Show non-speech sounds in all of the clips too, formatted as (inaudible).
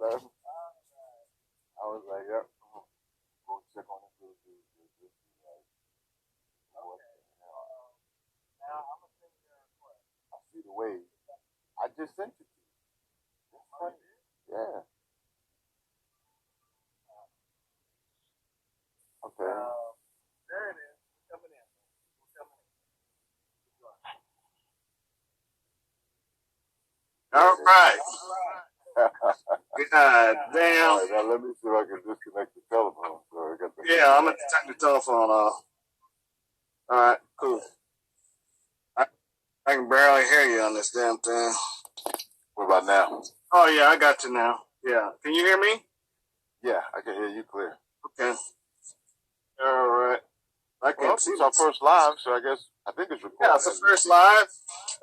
man. I was like, yep. Go check on it. I see the wave. I just sent it to you. That's funny. Yeah. Okay. There it is. Coming in. All right. God damn. All right, now let me see if I can disconnect the telephone. So I got the Yeah, I'm going to take the telephone off. All right, cool. I can barely hear you on this damn thing. What about now? Oh, yeah, I got you now. Yeah. Can you hear me? Yeah, I can hear you clear. Okay. All right. I can't see it's our first live, so I think it's recorded. Yeah, it's the first live.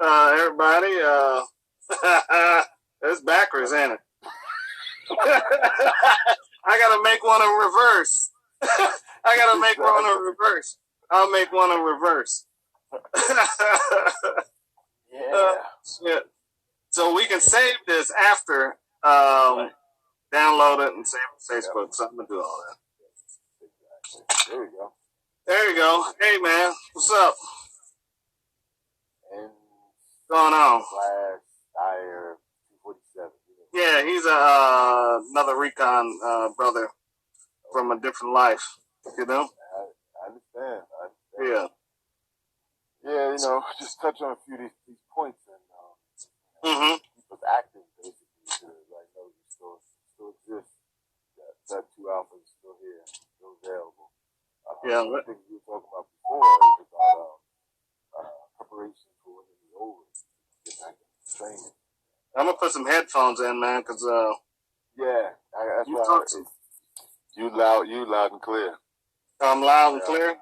Everybody, it's backwards, ain't it? I gotta make one in reverse. I gotta make one in reverse. I'll make one in reverse. Yeah. Shit. So we can save this after, download it and save it on Facebook. So I'm gonna do all that. There you go. There you go. Hey man, what's up? And going on? Fire 247. Yeah, he's another recon brother from a different life. You know. I understand. Yeah. Yeah, just touch on a few of these points and keep us active, basically, to know you still exist. That 2 Alpha is still here, still available. One thing we were talking about before is about preparation for when it is over. Get back into training. I'm gonna put some headphones in, man, cause yeah, that's you why talk to you loud and clear. I'm loud and clear.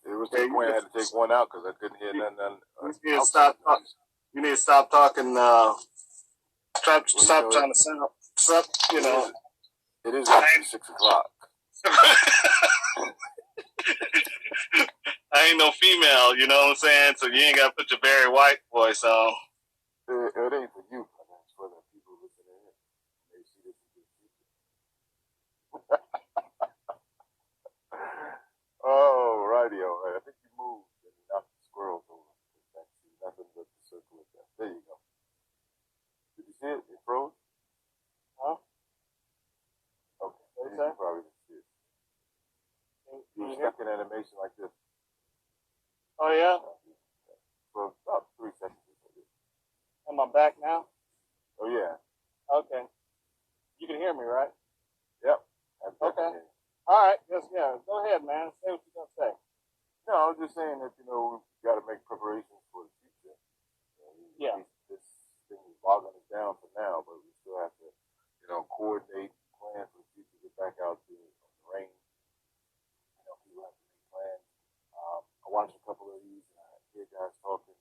It was the point I had to take one out because I couldn't hear nothing. You need to stop talking. You need to stop talking. Stop trying to sound. Stop. It is after 6 o'clock. I ain't no female, you know what I'm saying? So you ain't got to put your Barry White voice on. It ain't for you, but it's for the people listening in. They see this in the future. Oh, rightio. I think you moved and knocked the squirrels over. Nothing but the circle of that. There you go. Did you see it? It froze? Huh? Okay. You probably didn't see it. You were stuck in animation like this. Oh, yeah? For about 3 seconds. Am I back now? Oh, yeah. Okay. You can hear me, right? Yep. Okay. All right. Yes, yeah. Go ahead, man. Say what you're going to say. No, I was just saying that, we got to make preparations for the future. Yeah. This thing is bogging us down for now, but we still have to, coordinate, plan for the future, get back out to the range. People have to make plans. I watched a couple of these, and I hear guys talking,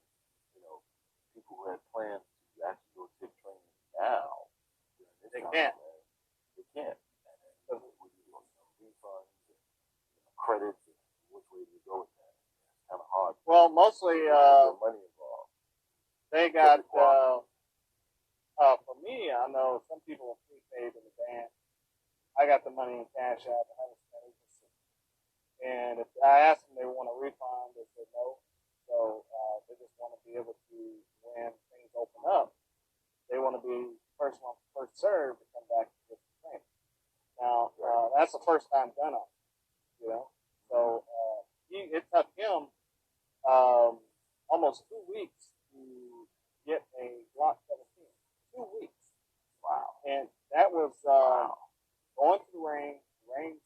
people who had plans to actually go take training now. They can't. They can't. And then with refunds and credits, and which way do you go with that? It's kind of hard. Well, mostly money involved. They got, for me, I know some people are prepaid in advance. I got the money in cash out. I haven't spent it. And if I asked them they want a refund, they said no. So they just want to be able to, when things open up, they want to be first one, first served to come back and get the thing. Now, that's the first time done on it, So it took him almost 2 weeks to get a Glock 17. 2 weeks. Wow. And that was going to the range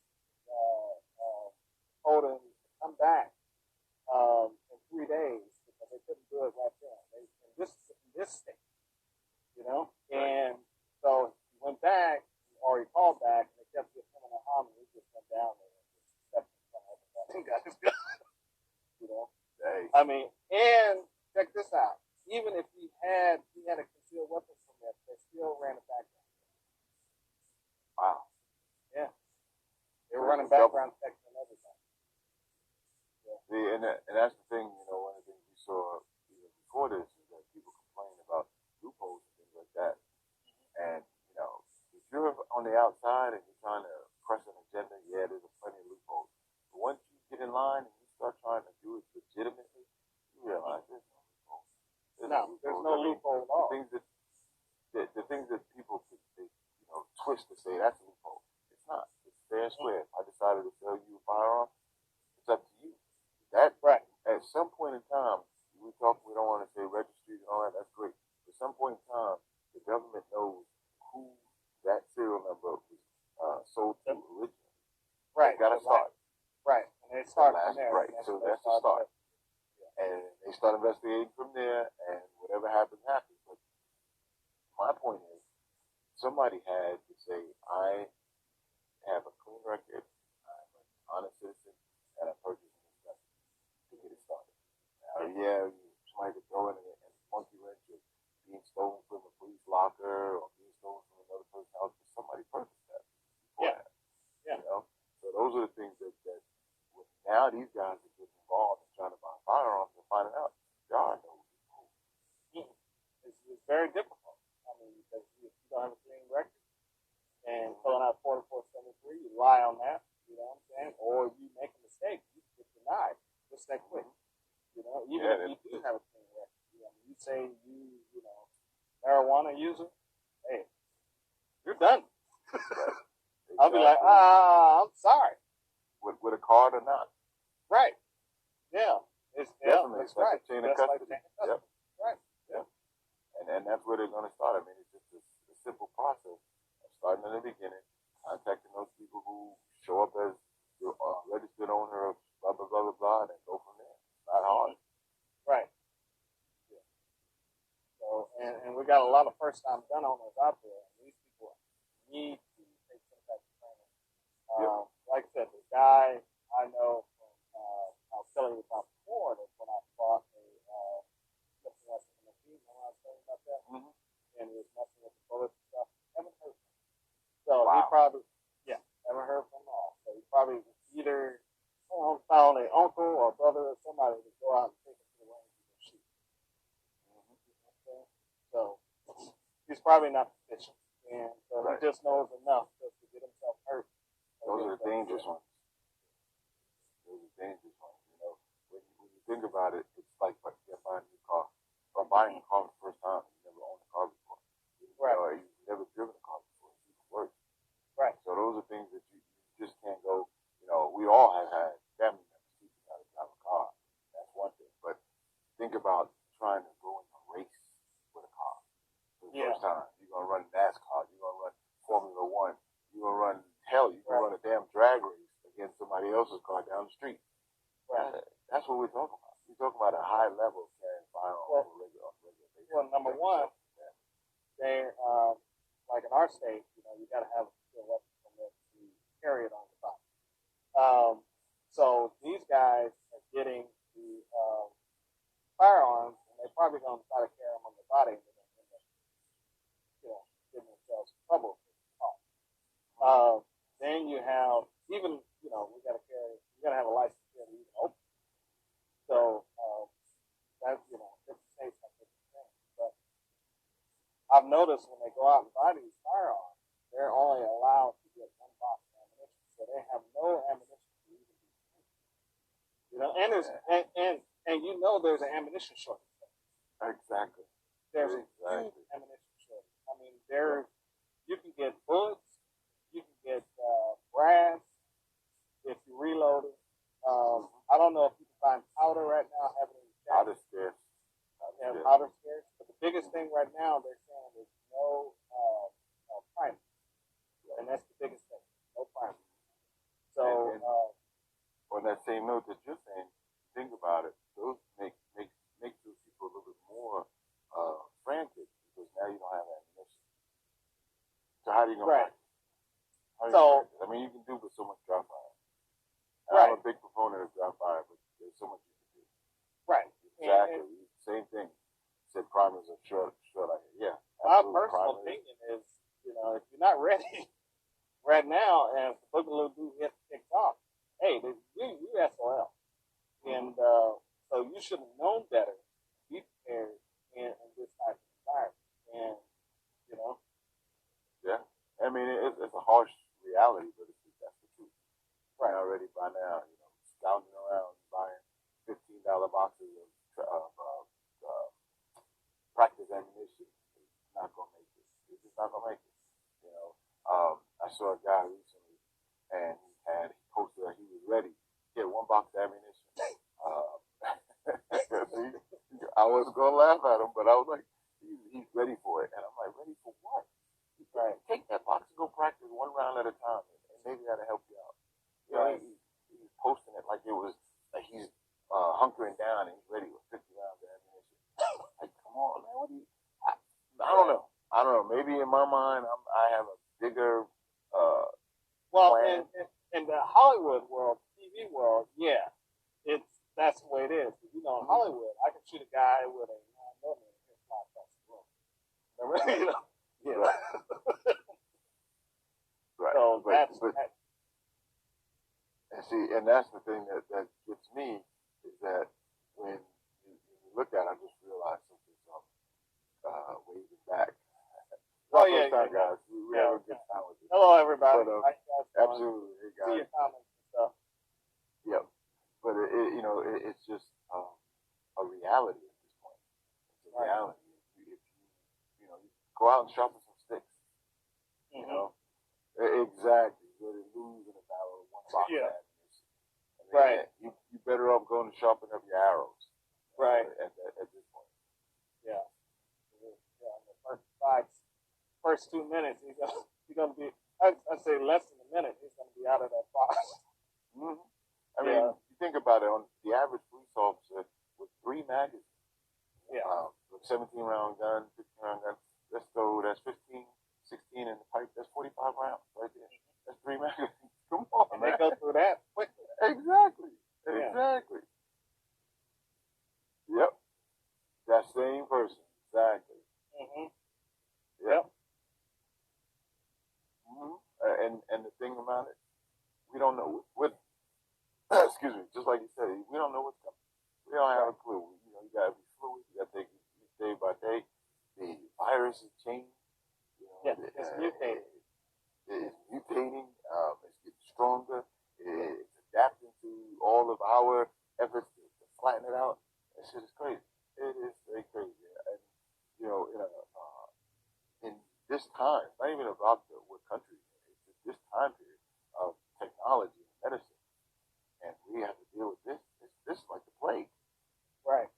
told him to come back in 3 days because they couldn't do it right then. In this state, And so he went back, or he called back, and they kept getting him in a hum, and he just went down there and just stepped in front of everybody and got his gun. Dang. I mean, and check this out. Even if he had a concealed weapons permit, they still ran a background. Wow. Yeah. They were running background checks and everything. See, and that's the thing, one of the things we saw even before this is that people complain about loopholes and things like that. And, if you're the outside and you're trying to press an agenda, yeah, there's plenty of loopholes. But once you get in line and you start trying to do it legitimately, you realize there's no loophole. There's no loophole at all. The things that people twist to say that's a loophole. It's not. It's fair and square. If I decided to sell you a firearm, it's up to you. That right. At some point in time, we don't want to say registries and all that, that's great. At some point in time, the government knows who that serial number was sold to originally. Right. They gotta start. Right. And they start from there. Right. So that's the start. And they start investigating from there, and whatever happens, happens. But my point is, somebody had to say, I have a clean record, I'm an honest citizen, and I purchased this gun to get it started. Now, yeah, somebody could throw in a monkey wrench of being stolen from a police locker or being stolen from another person's house, but somebody purchased that before that. Yeah. So those are the things that now these guys are getting involved in trying to buy firearms and finding out there are no rules. It's very difficult. I mean, because if you don't have a clean record and filling out 4473, you lie on that, you know what I'm saying? Or you make a mistake, you get denied just that quick. You know, even if you do have a clean record, you say you marijuana user, hey, you're done. Exactly. I'll be like, I'm sorry. With a card or not. Right. Yeah. Definitely. That's right. A chain of custody. Yep. Right. Yeah. And that's where they're going to start. I mean, it's just a simple process of starting in the beginning, contacting those people who show up as the registered owner of blah, blah, blah, blah, blah, and then go from there. It's not hard. Right. Yeah. So, and we got a lot of first-time gun owners out there, and these people need to take some type of training. Like I said, the guy I know from, I was telling you about before, that when I bought a Smith & Wesson machine, when I was telling you about that, and he was messing with the bullets and stuff, haven't heard from him. So he probably, haven't heard from him all. So he probably either found an uncle or brother or somebody to go out and take him to the range and shoot. So he's probably not proficient, and so he just knows enough just to get himself hurt. Those are the dangerous ones. Those are dangerous ones. You know, when you think about it, it's like buying a new car. Or buying a car for the first time. You never owned a car before. Right. Or you've never driven a car before. It's even worse. Right. So those are things that you just can't go. You know, we all have had family members teaching how to drive a car. That's one thing. But think about trying to go in a race with a car for the first time. You're gonna run NASCAR. You're gonna run Formula One. You're gonna run you can run a damn drag race against somebody else's car down the street. Right. That's what we're talking about. We're talking about a high level of carrying firearms on a regular basis. Well, number one, they like in our state, you got to have a concealed weapon permit to carry it on your body. So these guys are getting the firearms, and they're probably going to try to carry them on their body, and they're going to end up, getting themselves in trouble. Then you have even, we got to have a license here to even open. So that's, different states have different things. But I've noticed when they go out and buy these firearms, they're only allowed to get one box of ammunition. So they have no ammunition to even be used. And there's there's an ammunition shortage. Exactly. There's a huge ammunition shortage. I mean, you can get bullets. You can get brass if you reload it. I don't know if you can find powder right now. Powder scarce. Powder scarce. But the biggest thing right now, they're saying there's no primer. And that's the biggest thing. No primer. So, on that same note that you're saying, think about it. Those make those people a little bit more frantic because now you don't have ammunition. So how do you know? I mean, you can do with so much dry fire. I'm a big proponent of dry fire, but there's so much you can do. Right. Exactly. Same thing. Said primers are short. My personal opinion is, if you're not ready right now, and if the Boogaloo do kicks off, hey, you SOL. And so you should have known better. Be prepared in this type of environment. And, Yeah. I mean, it's a harsh reality, but that's the truth. Right. And already by now, scouting around buying $15 boxes of practice ammunition is not gonna make this. It's just not gonna make it. I saw a guy recently, and he posted that he was ready. He had one box of ammunition. I was gonna laugh at him, but I was like, he's ready for it, and I'm like, ready for what? Right. Take that box and go practice one round at a time, and maybe that'll help you out. Right. He's posting it like it was like he's hunkering down and he's ready with 50 rounds of ammunition. Like, come on, man, what do you? I don't know. Maybe in my mind, I have a bigger. Well, in the Hollywood world, TV world, yeah, that's the way it is. In Hollywood, I can shoot a guy with a 9mm and hit my across the room. Yeah. Right. So that's. And see, and that's the thing that gets me is that when you look at it, I just realized something waving back. Oh, yeah, guys. We have a good time with this. Hello, everybody. But, absolutely. Hey, guys. See your comments and stuff. Yep. But, it's just a reality at this point. It's a reality. If you go out and sharpen some sticks, exactly. You're going to lose in a battle with one box of ammunition. Right. You better off going to sharpen up your arrows. Right. At this point. Yeah. The first 2 minutes, he's gonna be. I'd say less than a minute. He's gonna be out of that box. Mm-hmm. I mean, you think about it. On the average police officer with 3 magazines, 17-round gun, 15-round gun. Let's go. That's 15, 16 in the pipe. That's 45 rounds right there. That's 3 magazines. Come on, and man. they go through that quickly. Exactly. Yeah. Exactly. Yep. That same person. Exactly. Mm-hmm. Yep. Mm-hmm. And the thing about it, we don't know what. Excuse me. Just like you said, we don't know what's coming. We don't have a clue. You got to be fluid. You got to take it day by day. The virus is changing. It's mutating. It's mutating. It's getting stronger. It's adapting to all of our efforts to flatten it out. That shit is crazy. It is very crazy. And in this time, not even about what country, it's this time period of technology and medicine, and we have to deal with this. This is like the plague. Right.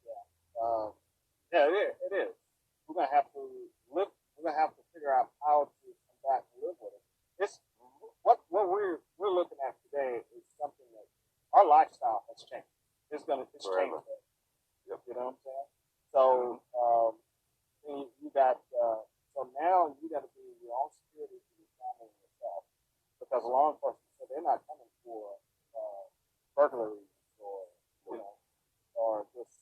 Yeah. It is. We're gonna have to live. We're gonna have to figure out how to come back and live with it. It's what we're looking at today is something that our lifestyle has changed. It's changed. Yep. You know what I'm saying? So you got so now you got to be your own security for your family and yourself, because law enforcement said they're not coming for burglaries or just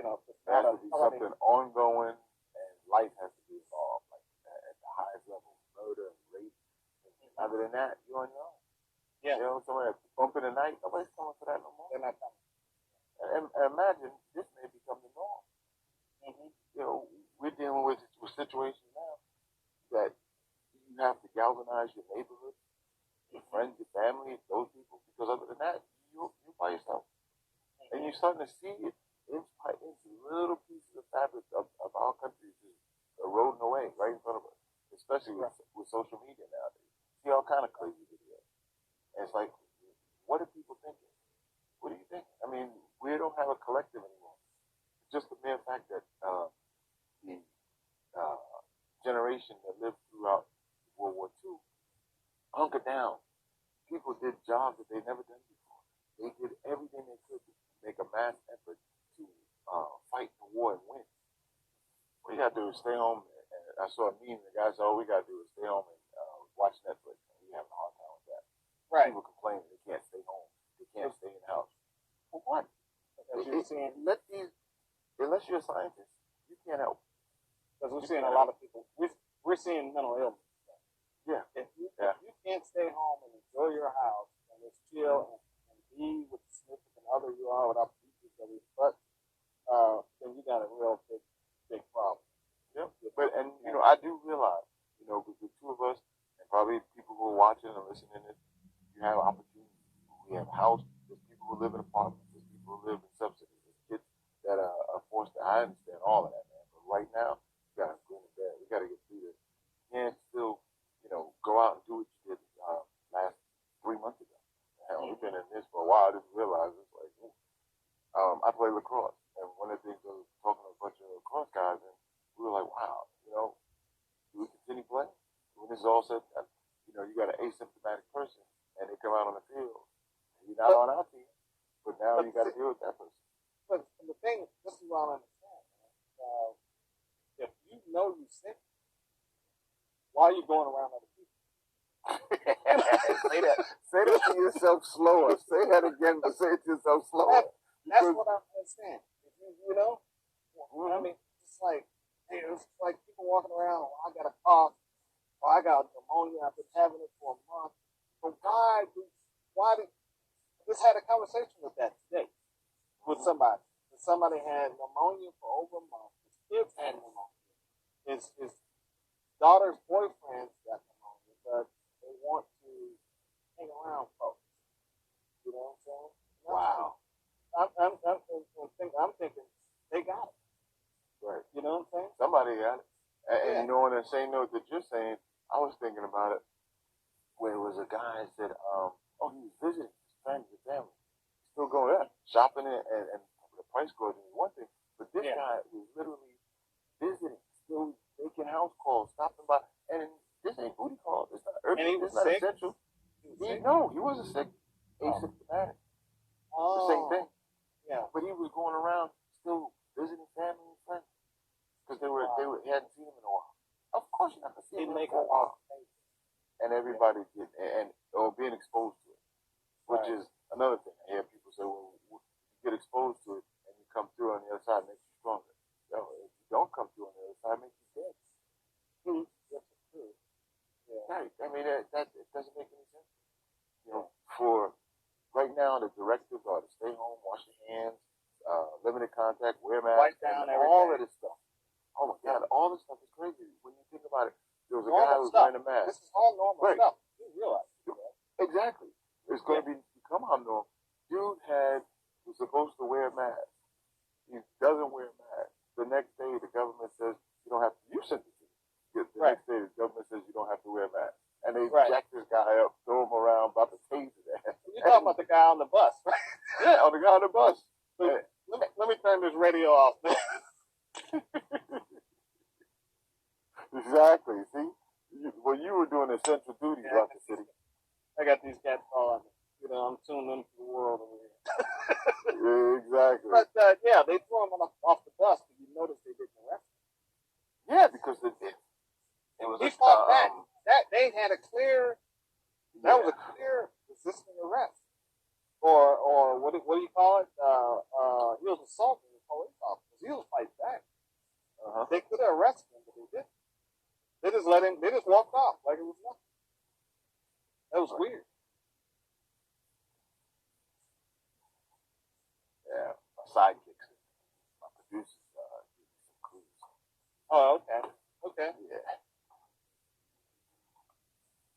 There has to be something ongoing, and life has to be involved, like at the highest level, murder and rape. Other than that, you're on your own. Yeah. Somebody bump in the night, nobody's coming for that no more. They're not coming. And imagine this may become the norm. Mm-hmm. We're dealing with situations now that you have to galvanize your neighborhood, your friends, your family, those people, because other than that, you're by yourself. Mm-hmm. And you're starting to see it into little pieces of fabric of our country just eroding away right in front of us, especially with social media nowadays. See all kind of crazy videos. And it's like, what are people thinking? What do you think? I mean, we don't have a collective anymore. Just the mere fact that the generation that lived throughout World War II hunkered down. People did jobs that they'd never done before. They did everything they could to make a mass effort to fight the war and win. What you got to do is stay home. And I saw a meme. The guy said, all we got to do is stay home and watch Netflix. And we having a hard time with that. Right. People complaining they can't stay home. They can't stay in the house. For what? Unless you're a scientist, you can't help. Because we're seeing a lot of people. We're seeing mental illness. Yeah. If you can't stay home and enjoy your house and just chill and be with the significant other you are without the each other, but then you got a real big problem. Yep. But I do realize, with the two of us and probably watching and listening to this, you have opportunities. We have houses. There's people who live in apartments. There's people who live in subsidies. There's kids that are forced to. I understand all of that, man. But right now, we got to go to bed. We got to get through this. You can't still, go out and do what you did last 3 months ago. Hell, we've been in this for a while. I didn't realize it's like, I play lacrosse, and one of the things I was talking to a bunch of lacrosse guys, and we were like, wow, do we continue playing? When this is all said, you got an asymptomatic person, and they come out on the field, and you're not on our team, but now you got to deal with that person. But the thing, this is what I don't understand, man. If you know you're sick, why are you going around other people? Say that to yourself slower. Say that again, but say it to yourself slower. That's what I understand. I mean, it's like people walking around, I got a cough, or I got pneumonia, I've been having it for a month. But why did I just had a conversation with that today with somebody. Somebody had pneumonia for over a month. His kids had pneumonia. His daughter's boyfriend's got pneumonia, but they want to hang around folks. You know what I'm saying? Wow. I'm thinking they got it. Right. You know what I'm saying? Somebody got it. And on the same note that you're saying, I was thinking about it where it was a guy that said, he was visiting his friends and family. He's still going out, shopping and the price gouging is one thing. But this guy was literally visiting, still making house calls, stopping by. And this ain't booty calls. It's not urgent. It's not essential. No, he wasn't sick. Asymptomatic. The same thing. Yeah. But he was going around still visiting family and friends because he hadn't seen him in a while. Of course, you're not gonna see him in a while. And everybody or being exposed to it, which is another thing. I hear people say, "Well, you get exposed to it and you come through on the other side, it makes you stronger." No, if you don't come through on the other side, it makes you dead. That's true. Yeah. Right. I mean, that it doesn't make any sense. For right now, the directives are to stay home, wash your hands, limited contact, wear masks, and all of this stuff. Oh my God, all this stuff is crazy. When you think about it, there was a guy who was wearing a mask. This is all normal stuff. You realize that. Exactly. It's going to become how normal. Dude was supposed to wear a mask. He doesn't wear a mask. The next day, the government says you don't have to. You sent it to me. The next day, the government says you don't have to wear a mask. And they jack this guy up, throw him around, about to tase his ass. You're talking about the guy on the bus, right? Yeah, on the guy on the bus. Let me turn this radio off. Exactly. See? You were doing essential duties out the city. I got these cats on. I'm tuned into the world over here. Yeah, exactly. But, they threw him off the bus. Did you notice they didn't arrest him? Yeah, because it was he fought back. They had a clear. That was a clear resisting arrest, or what do you call it? He was assaulting the police officers. He was fighting back. They could have arrested him, but they didn't. They just let him. They just walked off like it was nothing. That was weird. Yeah, my sidekicks, my producers, give me some clues. Oh, okay. Yeah.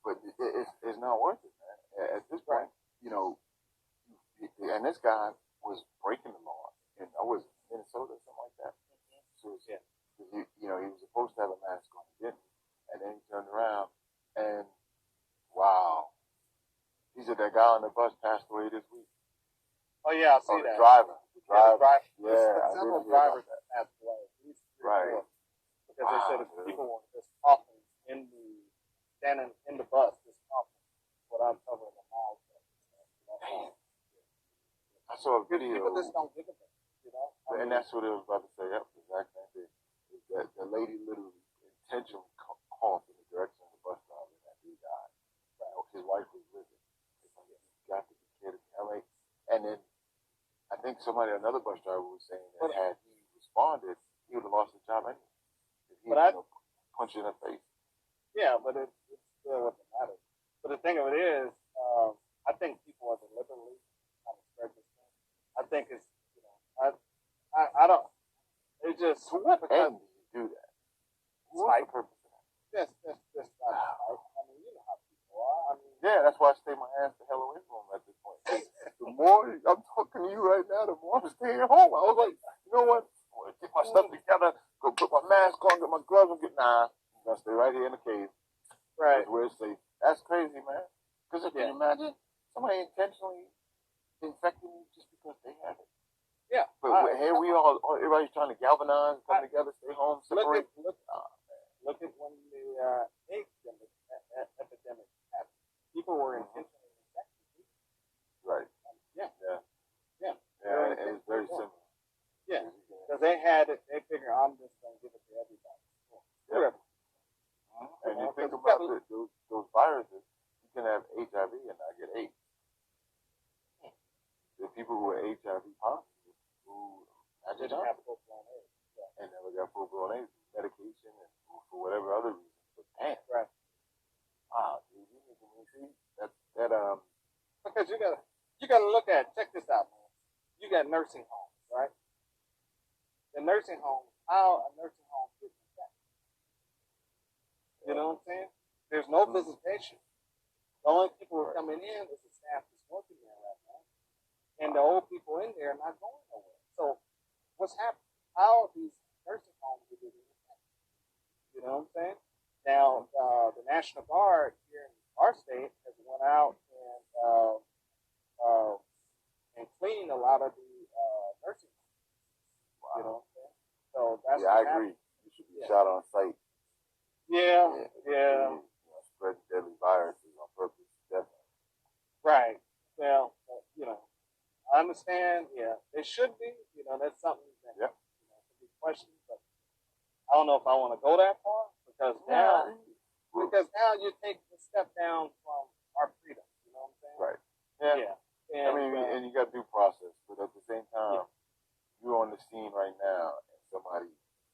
But it's not worth it, man. At this point, and this guy was breaking the law, and I was in Minnesota or something like that. So he was supposed to have a mask on, he didn't, and then he turned around, and wow, he said that guy on the bus passed away this week. Oh yeah, I see that. The driver. Yeah, several drivers that passed away. Right. Because they said people were just coughing standing in the bus, just coughing without covering their mouths. I saw a video. People just don't give a damn, And that's what it was about to say. Yep, exactly. The lady literally intentionally coughed in the direction of the bus driver, and that dude died. His wife was with him. It's like, you got to be kidding me. And then I think another bus driver was saying that had he responded, he would have lost his job anyway. If he had punched in her face. Yeah, but it's still what matters. But the thing of it is, I think people are deliberately trying to spread this thing. I think it's, I don't. It's just to what end do you do that? What's the purpose of that? Just not. I mean, you know how people are. I I'm staying at home. I was like, you know what? I'm gonna get my stuff together, go put my mask on, get my gloves, and I'm gonna stay right here in the cave. Right. Where it's safe. That's crazy, man. Because can you imagine somebody intentionally infecting you just because they have it? Yeah. But here we all, everybody's trying to galvanize, come together, stay home, separate. Look at when the AIDS epidemic happened. People were intentionally infected. Right. Yeah. And it's very similar. Yeah. Because they had it, they figure I'm just going to give it to everybody. Yep. And you think about those viruses, you can have HIV and not get AIDS. The people who are HIV positive who didn't have full-blown AIDS. And never got full-blown AIDS, medication and for whatever other reason. But damn. Right. Wow, dude, you see that because you gotta look at, check this out, man. You got nursing homes, right? The nursing homes, how a nursing home is infected. You know what I'm saying? There's no visitation. The only people who are coming in is the staff that's working there right now. And the old people in there are not going nowhere. So what's happening? How are these nursing homes are getting infected? You know what I'm saying? Now, the National Guard here in our state has went out and cleaned a lot of the nursing homes. Wow. You know what I'm saying? So that's I agree. You should be shot on sight. Yeah. Spreading deadly viruses on purpose, definitely. Right. Well, I understand. Yeah, they should be. That's something that can be questioned. But I don't know if I want to go that far because now you're taking a step down from our freedom. You know what I'm saying? Right. Yeah. And, and you got due process, but at the same time, you're on the scene right now, and somebody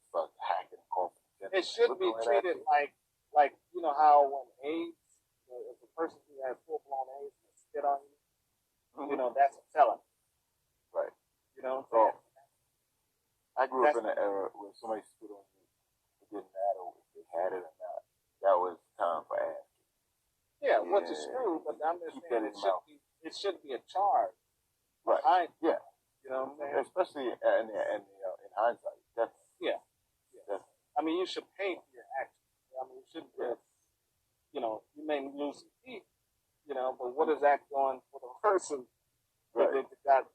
starts hacking, coughing. It should be treated like how when AIDS, if a person who has full-blown AIDS and spit on you, that's a felony. Right. You know what I'm saying? I grew up in an era where somebody spit on you, it didn't matter if they had it or not. That was time for asking. Yeah, which is true, but I'm just saying it should be a charge. Right. You know what I'm saying? Especially in hindsight, definitely. Yeah. Definitely. I mean, you should pay for your actions. I mean, you shouldn't just, you may lose some teeth, but what is that doing for the person that got,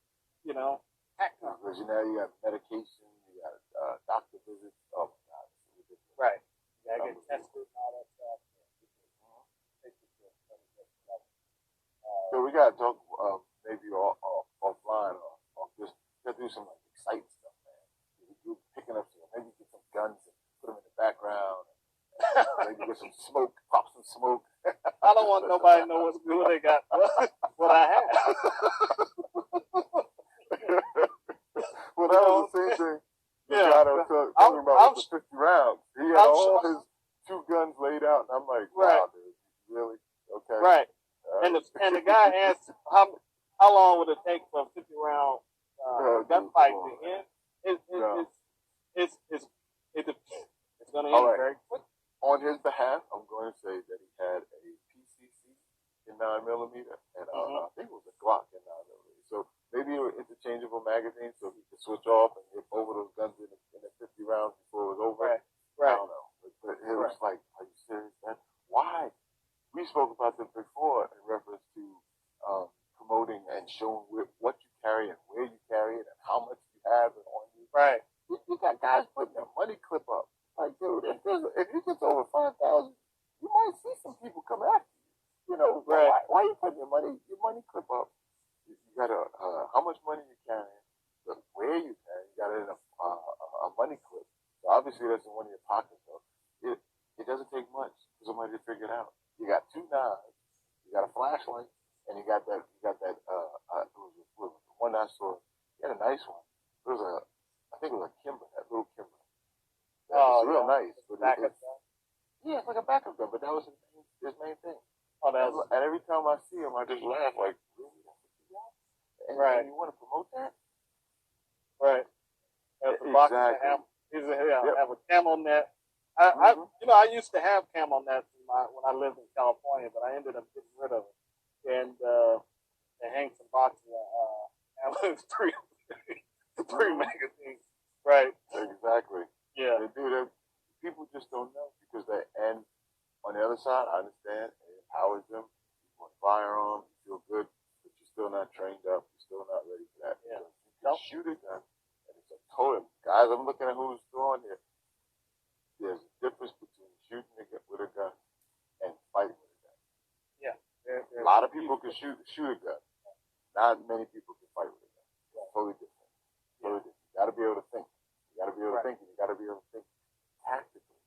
hacked on? Because now you got medication, you got doctor visits. Oh my God. Right. You got to get tested and all that stuff. So we got to talk maybe offline or just do some exciting stuff, man. We're picking up maybe get some guns and put them in the background. Maybe get some smoke, pop some smoke. I don't want nobody to know what they got, what I have. Well, that was the same thing. Talking about the 50 rounds. He had all his 2 guns laid out, and I'm like, wow, dude, really? Okay. Right. And the guy asked how long would it take for a 50-round gunfight to end? It's going to end very quick. On his behalf, I'm going to say that he had a PCC in 9mm, and I think it was a Glock in 9mm. So maybe it was interchangeable magazines, so he could switch off and get over those guns in the 50 rounds before it was over. Right. I don't know. But it was like, are you serious, man? Why? We spoke about this before in reference to promoting and showing what you carry and where you carry it and how much you have it on you. Right. You got guys putting their money clip up. Like, dude, if you get over 5,000, you might see some people come after you. Why are you putting your money clip up? You got how much money you carrying, where you carry. You got it in a money clip. So obviously that's in one of your pockets. So it doesn't take much for somebody to figure it out. You got 2 knives, you got a flashlight, and you got that. It was one I saw. You had a nice one. It was I think it was a Kimber, that little Kimber. It was real nice. But backup gun? Yeah, it's like a backup gun, but that was his main thing. And every time I see him, I just laugh like, really? That's what you got? And you want to promote that? Right. Exactly. Have a camel net. I used to have camel nets when I lived in California, but I ended up getting rid of it and hang some boxes of 3 Bring magazines. Right. Exactly. Yeah. They do that. People just don't know because they, and on the other side, I understand it empowers them. You want a firearm, you feel good, but you're still not trained up. You're still not ready for that. Yeah. You can shoot a gun, and it's a total. Guys, I'm looking at who's throwing here. There's a difference between shooting with a gun and fighting with a gun. Yeah. A lot of people can shoot a gun. Not many people can fight with a gun. It's totally different. Totally different. You got to be able to think. You got to be able to think, and you got to be able to think tactically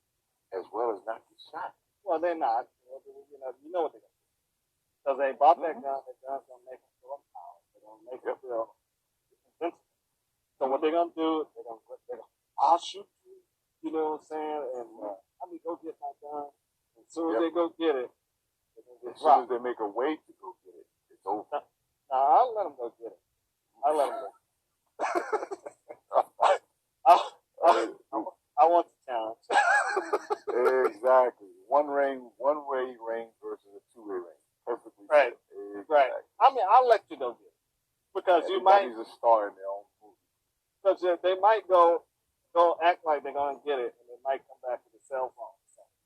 as well as not get shot. Well, they're not. You know what they're going to do. Because they bought that gun, that gun's going to make them feel empowered. They're going to make them feel invincible. So what they're going to do, I'll shoot you, you know what I'm saying? And let me go get my gun. As soon as they go get it, as soon as they make a way to go get it, it's over. No, I'll let them go get it. I'll let them go. I want the challenge. Exactly. One way range versus a two-way range. Perfectly. Right. Exactly. Right. I mean, I'll let you go get it because you might. Everybody's a star in their own movie. Because they might go act like they're gonna get it, and they might come back with a cell phone.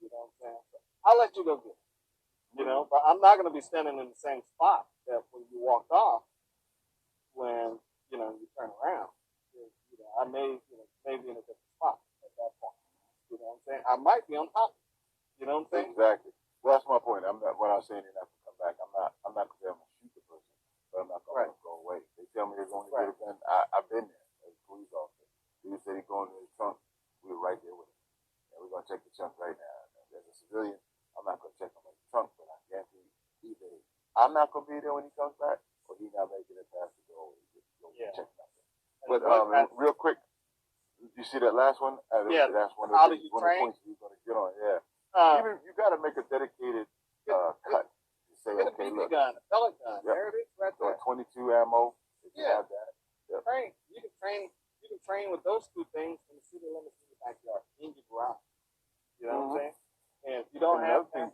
You know what I'm saying? So I'll let you go get it. You know, but I'm not gonna be standing in the same spot that when you walked off. When you turn around, I may be in a different spot at that point. You know what I'm saying? I might be on top. You know what I'm saying? Exactly. Well, that's my point. I'm not. What I'm saying, you're not gonna come back. I'm not gonna say I'm gonna shoot the person, but I'm not gonna go away. They tell me they're going to get a gun. I've been there as a police officer. He said he's going to his trunk. We were right there with him. And we're gonna check the trunk right now. As a civilian, I'm not gonna check him in the trunk, but I guarantee either I'm not gonna be there when he comes back, or he's not making it past the door. Check him out. But real quick, you see that last one? That's one of the points we're going to get on. Yeah. Even you got to make a dedicated cut. You say, okay, look, gun, a pellet gun. Yep. There it is, right there. 22 ammo. If you have that. Yep. You can train with those two things in the city limits in your backyard, in your garage. You know what I'm saying? And if you don't have that,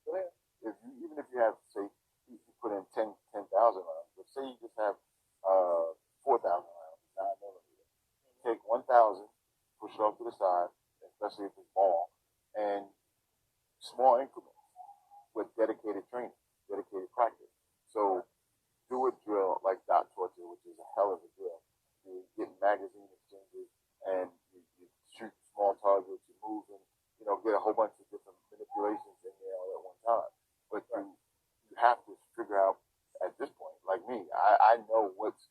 go ahead. Even if you have, say, you put in 10,000 rounds, but say you just have 4,000 rounds, 9mm. Take 1,000, push it off to the side, especially if it's ball, and small increments with dedicated training, dedicated practice. So do a drill like dot torture, which is a hell of a drill. You get magazine exchanges and you shoot small targets, you move and get a whole bunch of different manipulations in there all at one time. But you have to figure out at this point, like me, I know what's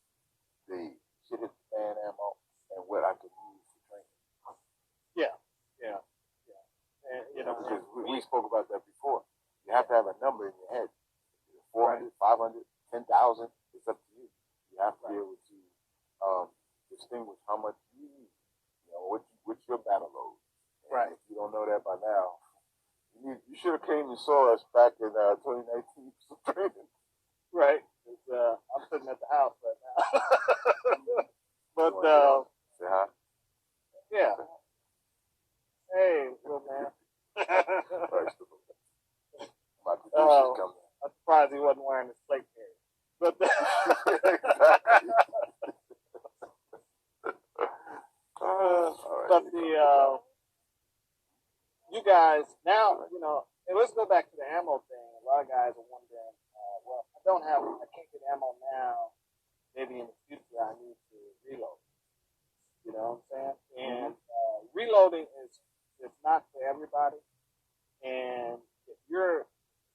the shit hit the fan ammo and what I could use for training. Yeah. And, because we spoke about that before. You have to have a number in your head. 400, 500, 10,000. It's up to you. You have to be able to distinguish how much you need. What's your battle load. And if you don't know that by now, you should have came and saw us back in 2019 for training. Right. I'm sitting at the house right now. But say hi. Yeah. Hey, little man. My producer's coming. I'm surprised he wasn't wearing his plate here. But you guys now, and let's go back to the ammo thing. A lot of guys are wondering, I can't get ammo now. Maybe in the future I need to reload. You know what I'm saying? And reloading is not for everybody. And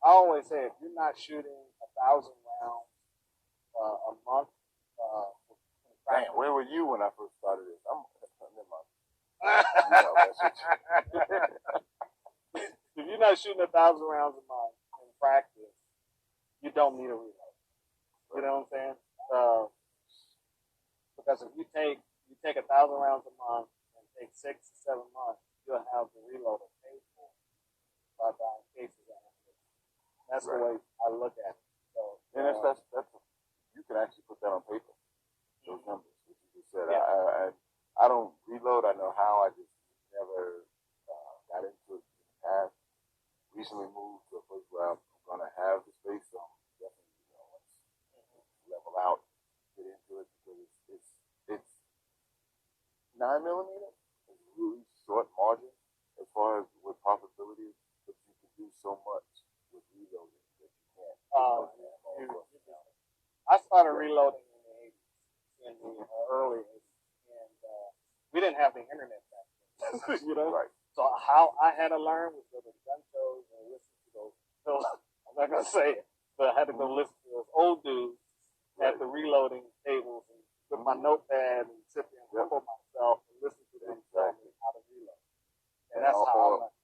I always say, if you're not shooting 1,000 rounds a month, damn, where were you when I first started this? If you're not shooting 1,000 rounds a month in practice, you don't need a reload. You know what I'm saying? Because if you take 1,000 rounds a month and take 6 to 7 months, you'll have the reloader paid for by buying cases of ammunition. That's the way I look at it. So, and that's you can actually put that on paper. Those numbers, which you just said. I don't reload. I know how. I just never got into it in the past. Recently moved to a place where I'm going to have the space, so definitely, let's level out, get into it, because it's so much with reloading that you can't. I started reloading in the 80s, in the early 80s, and we didn't have the internet back then, you know? Right. So how I had to learn was go to the gun shows and listen to those, I'm not going to say it, but I had to go listen to those old dudes at the reloading tables and with my notepad and sit there and humble myself and listen to them tell me how to reload. And that's how I learned.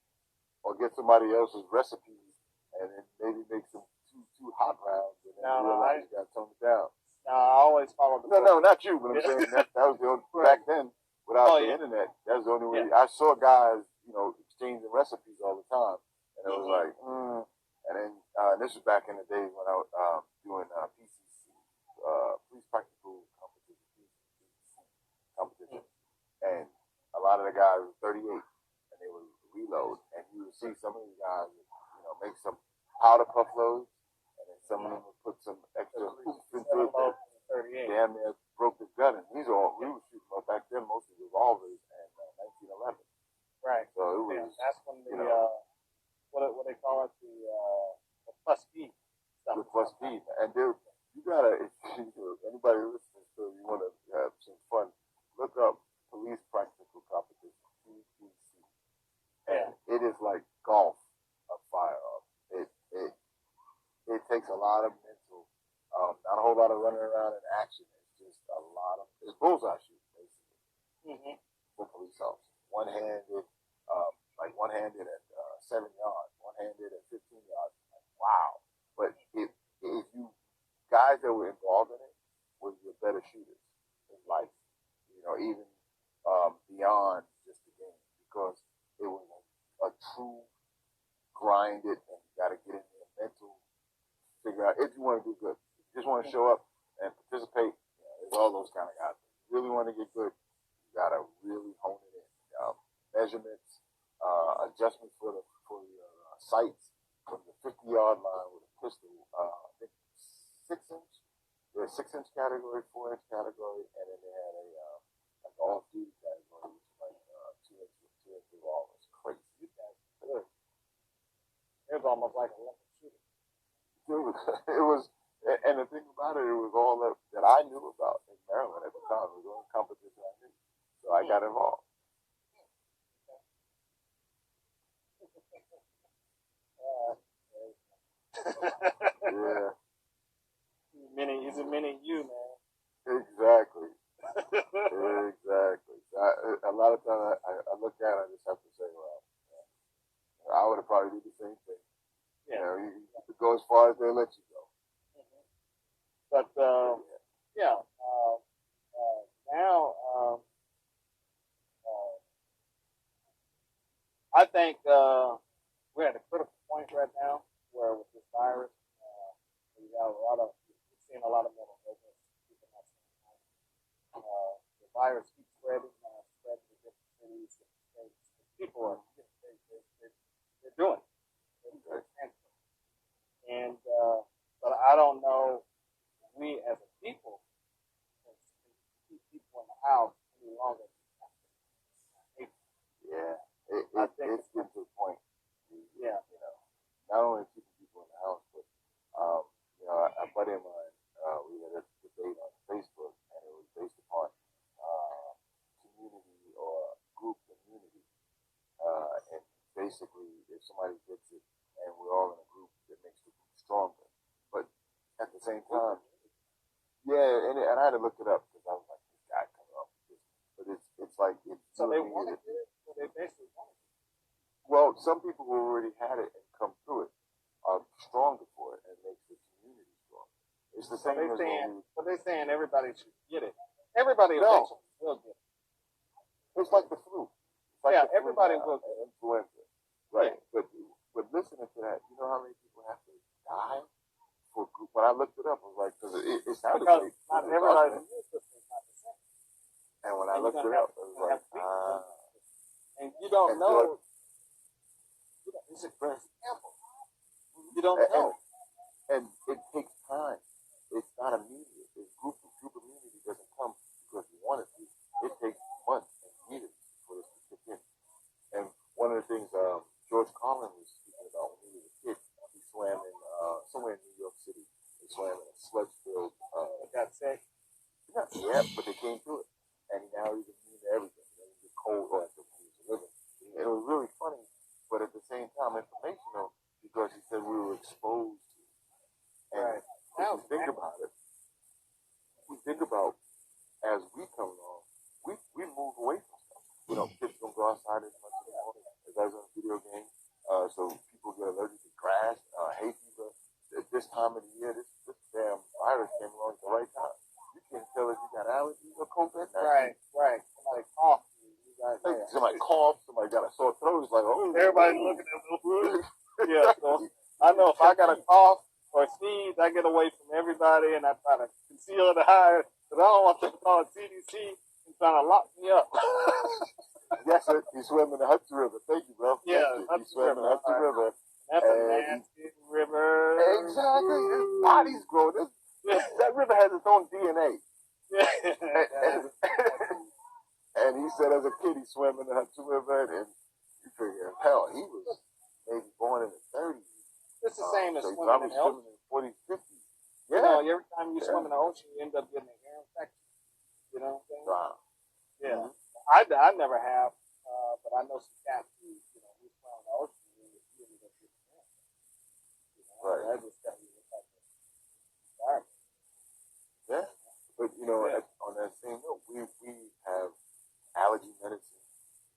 Or get somebody else's recipes and then maybe make some two hot rounds and then realize you got to tone it down. No, I always follow the No, not you, but I'm saying that was the only, back then, without the internet, that was the only way. I saw guys, exchanging recipes all the time, and it was like, and then this was back in the days when I was doing PCC, police practical competition, and a lot of the guys were 38, and they would reload, and you would see some of these guys, make some powder puff loads, and then some of them would put some extra hoops into it. Damn near broke the gun, and we were shooting back then mostly revolvers and 1911. Right. So it was. That's when the what they call it, the plus B stuff. The plus B, and there you gotta. If anybody listening to, you want to have some fun, look up police practical competition. (coughs) And it is like golf of firearms. It takes a lot of mental. Not a whole lot of running around in action. It's just a lot of bullseye shooting, basically, for police officers. One-handed at 7 yards, one-handed at 15 yards. Like, wow! But if you guys that were involved in it were your better shooters in life, even beyond just the game, because it was a true grinded, and you got to get in there mental, figure out if you want to do good. Just want to show up and participate. There's all those kind of guys. If you really want to get good, you gotta really hone it in. Measurements, adjustments for your sights from the 50-yard line with a pistol. I think 6-inch. There's 6-inch category, 4-inch category, and then they had a off-duty category, which is like 2-inch revolver. It's crazy. You guys are good. It was almost like a Olympic shooting. Dude, it was. And the thing about it was all that I knew about in Maryland at the time. It was the only competition I knew. So I got involved. Yeah. He's a mini you, man. Exactly. Exactly. A lot of times I look at it, I just have to say, well, I would have probably did the same thing. Yeah. You go as far as they let you go. But now I think we're at a critical point right now where with this virus, we got we're seeing a lot of mental illness. The virus keeps spreading, spreading to different cities, different states. People are they're doing it. And but I don't know. We as a people can keep people in the house any longer. Yeah, it's getting to the point. Yeah, not only keeping people in the house, but a buddy of mine, we had a debate on Facebook, and it was based upon community or group immunity, and basically, if somebody gets it, and we're all in a group, it makes the group stronger. But at the same time. Yeah, and I had to look it up because I was like, this guy coming up with this. But it's like so they wanted it. So they basically wanted it. Well, some people who already had it and come through it are stronger for it and makes the community stronger. It's the same as they're saying everybody should get it. Everybody eventually will get it. It's like the flu. Everybody will get it. Influenza. Right. Yeah. But listening to that, you know how many people have to die? When I looked it up, I was like, because it sounded like not everybody's immune system is not the same. And when I looked it up, it was like, and you don't know. It's a great example. You don't know. And it takes time. It's not immediate. Group immunity doesn't come because you want it to. It takes months and years for this to kick in. And one of the things George Carlin was speaking about when he was a They swam in a sludge-filled. Got sick. Yeah, but they came through it, and now he's immune to everything. You know, he's cold or he was living. It was really funny, but at the same time informational because he said we were exposed to it. And right. if you think about it, as we come along, we move away from stuff. You know, kids don't go outside as much anymore as I was on a video game. So people get allergic to grass, hay fever. At this time of the year, this damn virus came along at the right time. You can't tell if you got allergies or COVID. Right. Somebody coughed. Somebody coughed. Somebody got a sore throat. It's like, oh, everybody's looking at me. Yeah. So I know if I got a cough or sneeze, I get away from everybody and I try to conceal it higher because I don't want them to call it CDC and trying to lock me up. Yes, sir. He swam in the Hudson River. Thank you, bro. Yeah, he swam in the Hudson River. That's a nasty river. Exactly. His body's growing. That river has its own DNA. Yeah. And he said as a kid he swam in the Hudson River, and you figure, hell, he was maybe born in the 30s. It's the same as so swimming in the ocean. In the 40s, 50s. Yeah. You know, every time you swim in the ocean, you end up getting an ear infection. You know what I'm saying? Wow. Yeah. Mm-hmm. I never have, but I know some cats who, you know, we swam in the ocean and we ended up getting an ear infection. You know, right. I just tell you what type of environment. Yeah. But, you know, on that same note, we have allergy medicine.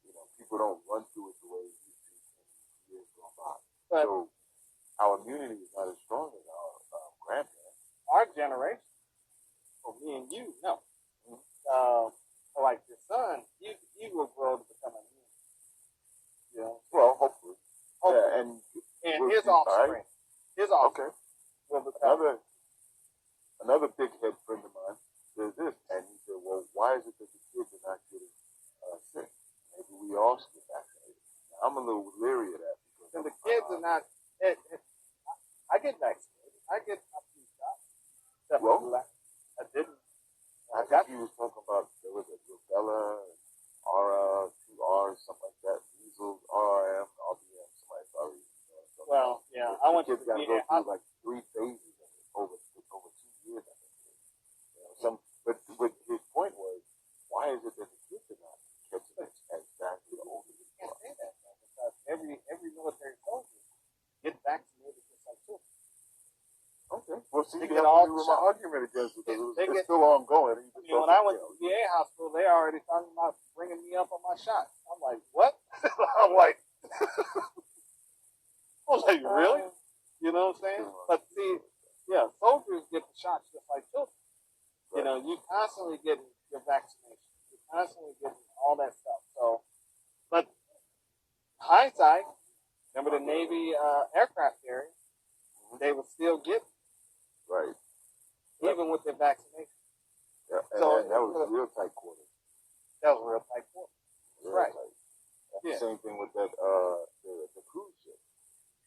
You know, people don't run through it the way it used to in years gone by. But so our immunity is not as strong as our grandparents. Our generation, for me and you, no. Like your son, he will grow to become a man. You know? Well, hopefully. Yeah, and his offspring. His offspring will become another big head friend of mine says this, and he said, well, why is it that the kids are not getting sick? Maybe we all should get vaccinated. Now, I'm a little leery of that. Because the kids are not... I get vaccinated. I get a few shots. Well, I didn't. I think he was talking about, there was a rubella, Aura, 2R, something like that, measles, RRM, RBM, somebody probably. Well, yeah, I went to the kids got to go through like 3 phases of it over 2 years, I think. You know, but his point was, why is it that the kids are not catching it as fast as the older people? You can't say that, man, because every military soldier gets vaccinated just like children. Okay. Well, see, they you have to do my argument against it because it's still ongoing. You know, when I went to the VA hospital, they already talking about bringing me up on my shot. I'm like, what? I'm like, really? You know what I'm saying? But see, yeah, soldiers get the shots just like children. Right. You know, you constantly getting your vaccination. You're constantly getting all that stuff. So, but hindsight, remember the Navy aircraft carrier, they would still get it. Right. Even with their vaccination. Yeah, and that was real tight quarters. That was real tight quarters. Real right. Tight. That's the same thing with that the cruise ship.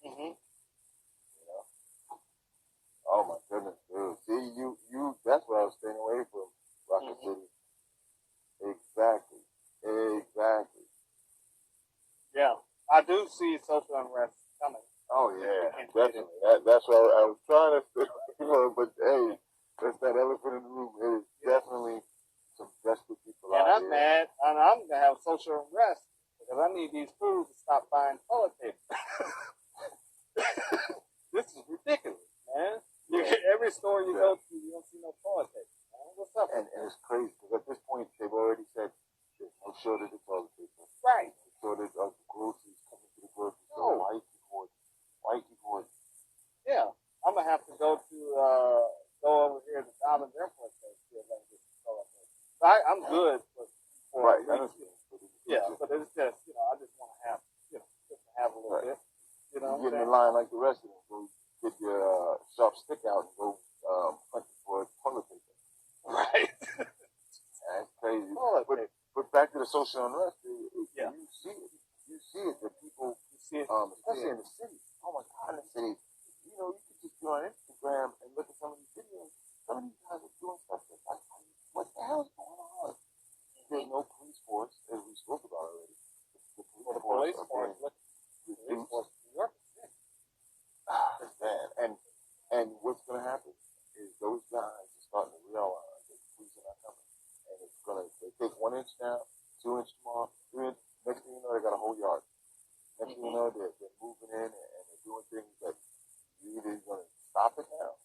Mm-hmm. You know? Oh my goodness, dude. See, you that's why I was staying away from Rocket City. Exactly. Yeah. I do see social unrest coming. Oh yeah, definitely. That's what I was trying to say. But hey, that's that elephant in the room. It is definitely some desperate people out I'm mad, and I'm gonna have social unrest because I need these fools to stop buying toilet paper. This is ridiculous, man. Every store you go to, you don't see no toilet paper. Man. What's up? And it's crazy because at this point they've already said there's no shortage of toilet paper. Right. No shortage of groceries coming to the grocery store. Why you keep hoarding? Yeah, I'm gonna have to go over here to Dobbins Airport Station see if I can get some toilet paper. So I'm good for right. Yeah, but it's just I just want to have just to have a little bit. You know, get in the line like the rest of them. Go get your sharp stick out and go hunting for toilet paper. Right. That's crazy. But back to the social unrest. You see it. That people, especially in the city. Oh my God, in the city. You know, you could just go on Instagram and look at some of these videos. Some of these guys are doing stuff that's like, what the hell is going on? There's no police force, as we spoke about already. The police force. Man, and what's going to happen? inch now, 2 inch tomorrow, 3 inch. Next thing you know, they got a whole yard. Next thing you know, they're moving in and they're doing things that you either going to stop it now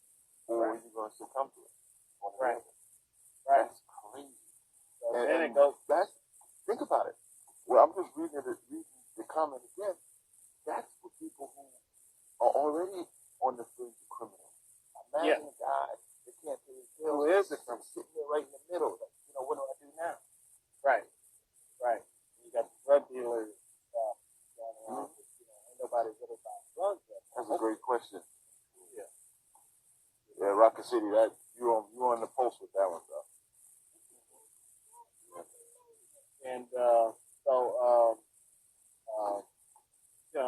or you're going to succumb to it. Right. That's crazy. So then it goes. Think about it. Well, I'm just reading the comment again. That's for people who are already on the fringe of criminal. Imagine a guy that can't pay his bills. Who is the criminal? Sitting there right in the middle. Like, what do I do now? Right. You got the drug dealers going around. Ain't nobody really buying drugs yet. That's a great question. Yeah. Yeah, Rocket City. That you on the pulse with that one, bro. And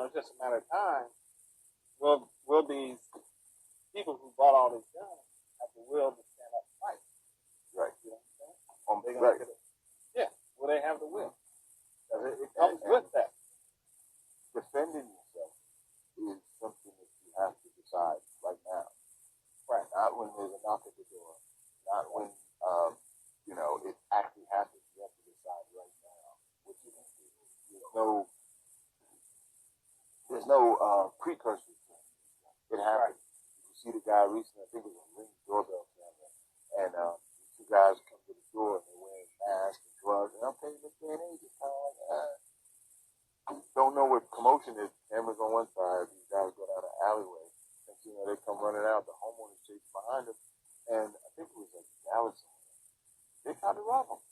it's just a matter of time. Will these people who bought all these guns have the will to stand up and fight? Right. You know what I'm saying? Right. Will they have the will? It comes with that. Defending yourself is something that you have to decide right now. Right. Not when there's a knock at the door. Not when it actually happens. You have to decide right now what you're going to do. There's no precursor to it. It happens. Right. You see the guy recently, I think it was a Ring doorbell camera, and these two guys come to the door and they're wearing masks and gloves, and I'm telling you, this day and age, it's kind of like, don't know what commotion is. Cameras on one side, these guys go down an alleyway, and they come running out, the homeowners chase behind them, and I think it was like Dallas. They tried to rob them.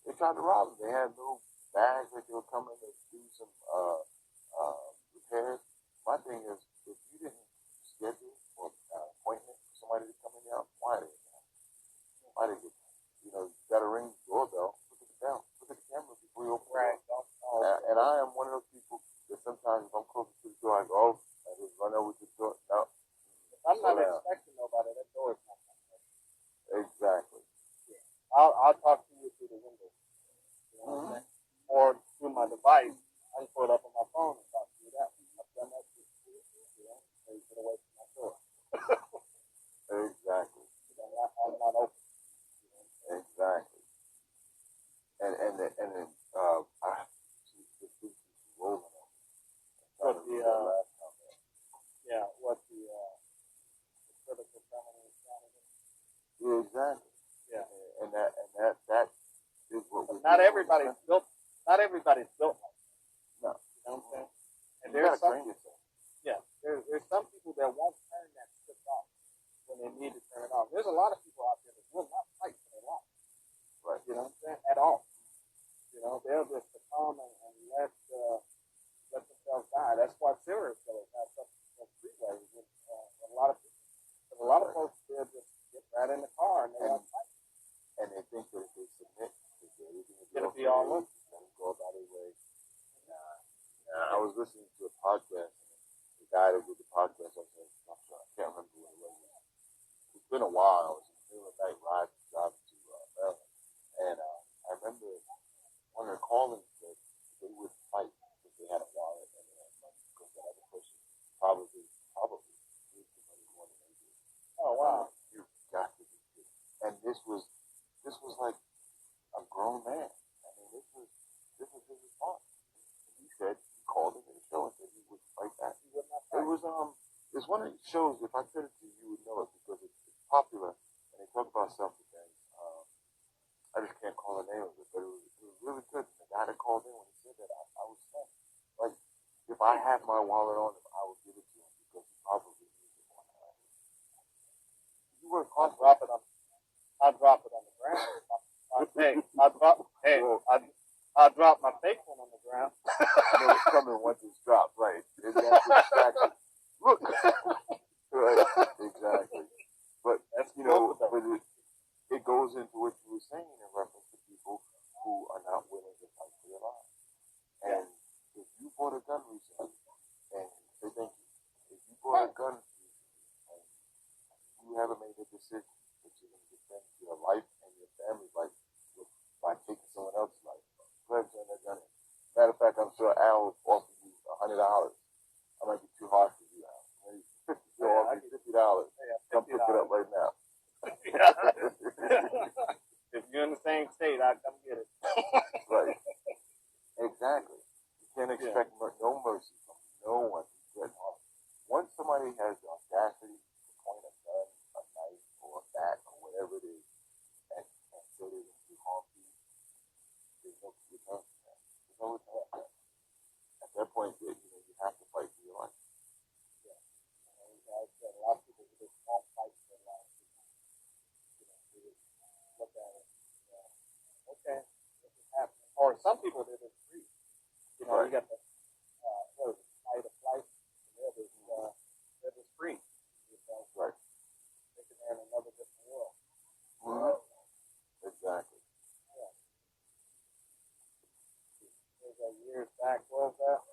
They had little bags that they were coming to do some repairs. My thing is, if you didn't schedule or appointment for somebody to come in there, why did it happen? Why did it? You got to ring the doorbell. Look at the bell. Look at the camera before you open the door. And I am one of those people that sometimes if I'm close to the door, I go, I just run over to the door. No. I'm not expecting nobody. That door is not open. Exactly. Yeah. I'll talk to you through the window. Or through my device. I can pull it up on my phone and talk to you that way. I've done that too. So you get away from my door. Exactly. I'm not open. Exactly. And then I just think he's rolling on me. What the critical feminine candidate? Yeah, exactly. Yeah. And that is what we're not everybody's built like that. No. You know what I'm saying? And there's some there's some people that won't turn that switch off when they need to turn it off. There's a lot of people out there that will not fight for their life. Right. You know what I'm saying? At all. They'll just succumb and let themselves die. That's why serial killers have such freeways with a lot of people. But a lot of folks, they'll just get right in the car and they won't fight. And they think that if they submit, it'll be all over. Let them go about their way. I was listening to a podcast, and the guy that did the podcast, I can't remember what it was. It's been a while. I was in the middle of the night driving to Maryland, and I remember one of the callers said they would fight if they had a wallet and they had money because the other person probably needs the money more than they did. Oh wow! You got to be kidding. And this was like a grown man. I mean, this was his response. He said he called it in the show and said he would fight back. He would not fight. It was it's one of these shows. If I said it to you, you would know it because it's popular and they talk about self-defense. I just can't call the name of it, but it was really good. The guy that called in when he said that, I was stunned. Like, if I had my wallet on him, I would give it to him because he probably needs it more than I do. You work hard. I'll drop it on the ground. I'll drop my fake one on the ground. I know it's coming once it's dropped, right? Exactly. Look. Right. Exactly. But, it goes into what you were saying in reference to people who are not willing to fight for their lives. And if you bought a gun recently, and say thank you, if you bought a gun recently, and you haven't made a decision that you're going to defend your life and your family's life by taking someone else's life, go ahead and turn that gun in. Matter of fact, I'm sure Al will offer you $100. I might be too hard for you, Al. Maybe $50. Come pick it up right now. If you're in the same state, I'll come get it. anybody has the audacity to point a gun, a knife, or a bat, or whatever it is, and say they're going to harm people, there's no return from that. There's no return from that. At that point, you have to fight for your life. Yeah. I said a lot of people just won't fight for their life. They just look at it. Okay, this is happening. Or some people, they're just free. Right. You got the what is it, fight or flight. They're just free. Right. Thinking they're in another different world. Exactly. Yeah. There's years back, what was that?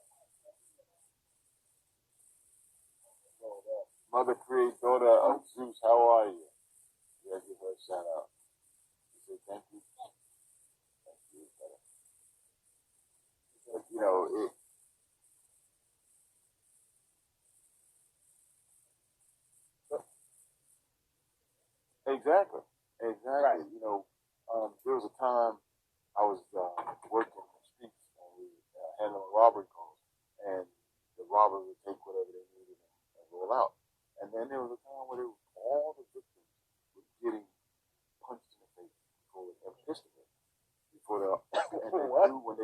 Mother Create, daughter of Zeus, how are you? Yeah, give her a shout out. She said, thank you. Thank you. But, Exactly. Right. There was a time I was working in the streets and we handling robbery calls, and the robber would take whatever they needed and roll out. And then there was a time where all the victims were getting punched in the face before they ever pissed them. Before they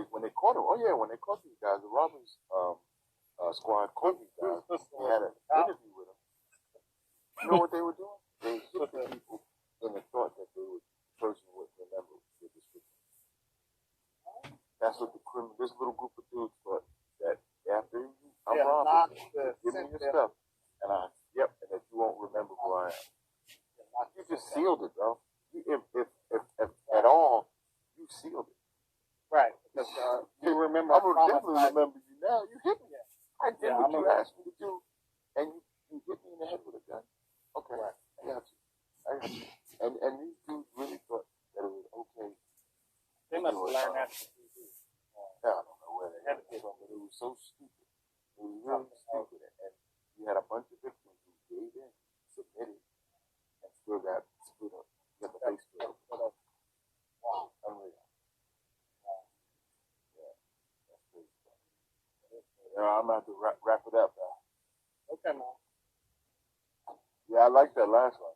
when they caught them, when they caught these guys, the robbers squad caught these guys. They had an interview with them. You know what they were doing? They hit the people in the thought that the person would remember the description. That's what this little group of dudes thought, that after I'm robbing, give me your stuff, and and that you won't remember who I am. You just sealed it, bro. If at all, you sealed it. Right. Because you remember. I would definitely remember you now. You hit me. I did what you asked me to do, and you hit me in the head with a gun. Okay, right. I got you. And these dudes really thought that it was okay. They must have learned that from TV. I don't know where they had it from, but it was so stupid. It was really stupid. And you had a bunch of victims who gave in, submitted, and still got split up. Got the face split up. Wow. Unreal. Yeah. That's crazy. I'm going to have to wrap it up now. Okay, man. Yeah, I like that last one.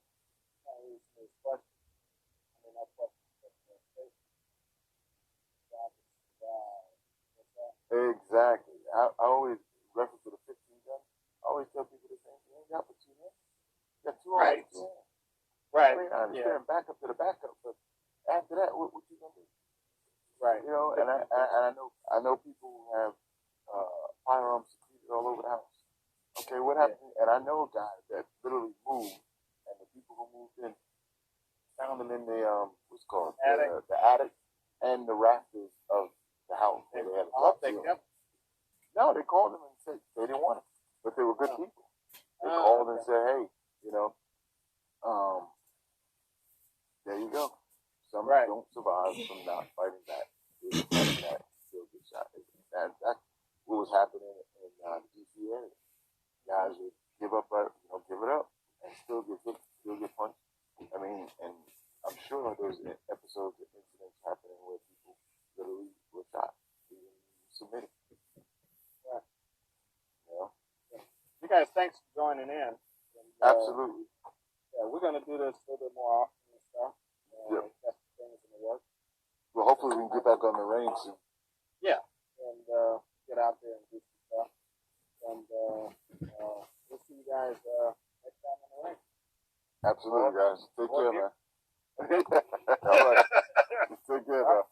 Exactly. I always reference to the 15 gun. I always tell people the same thing. You got but two hands. You got two right. hands. Right. I understand backup to the backup, but after that, what you gonna do? Right. And I know people who have firearms secreted all over the house. Okay, what happened? And I know guys that literally moved, and the people who moved in found them in the the attic and the rafters of the house. They had no, they called them and said they didn't want it, but they were good people. They called and said, "Hey, there you go. Some don't survive from not fighting back. Still get shot." That's what was happening in the DC area. Guys would give it up, and still get hit, still get punched. I mean, and I'm sure there's episodes of incidents happening where people literally were shot, even submitted. Right. Yeah. You guys, thanks for joining in. And, absolutely. Yeah, we're going to do this a little bit more often and stuff. Yep. That's the things in the works. Well, hopefully we can get back on the range soon. Yeah, and get out there and do some stuff. And we'll see you guys next time on the range. Absolutely, guys. Take care, man. All right. Take care, bro.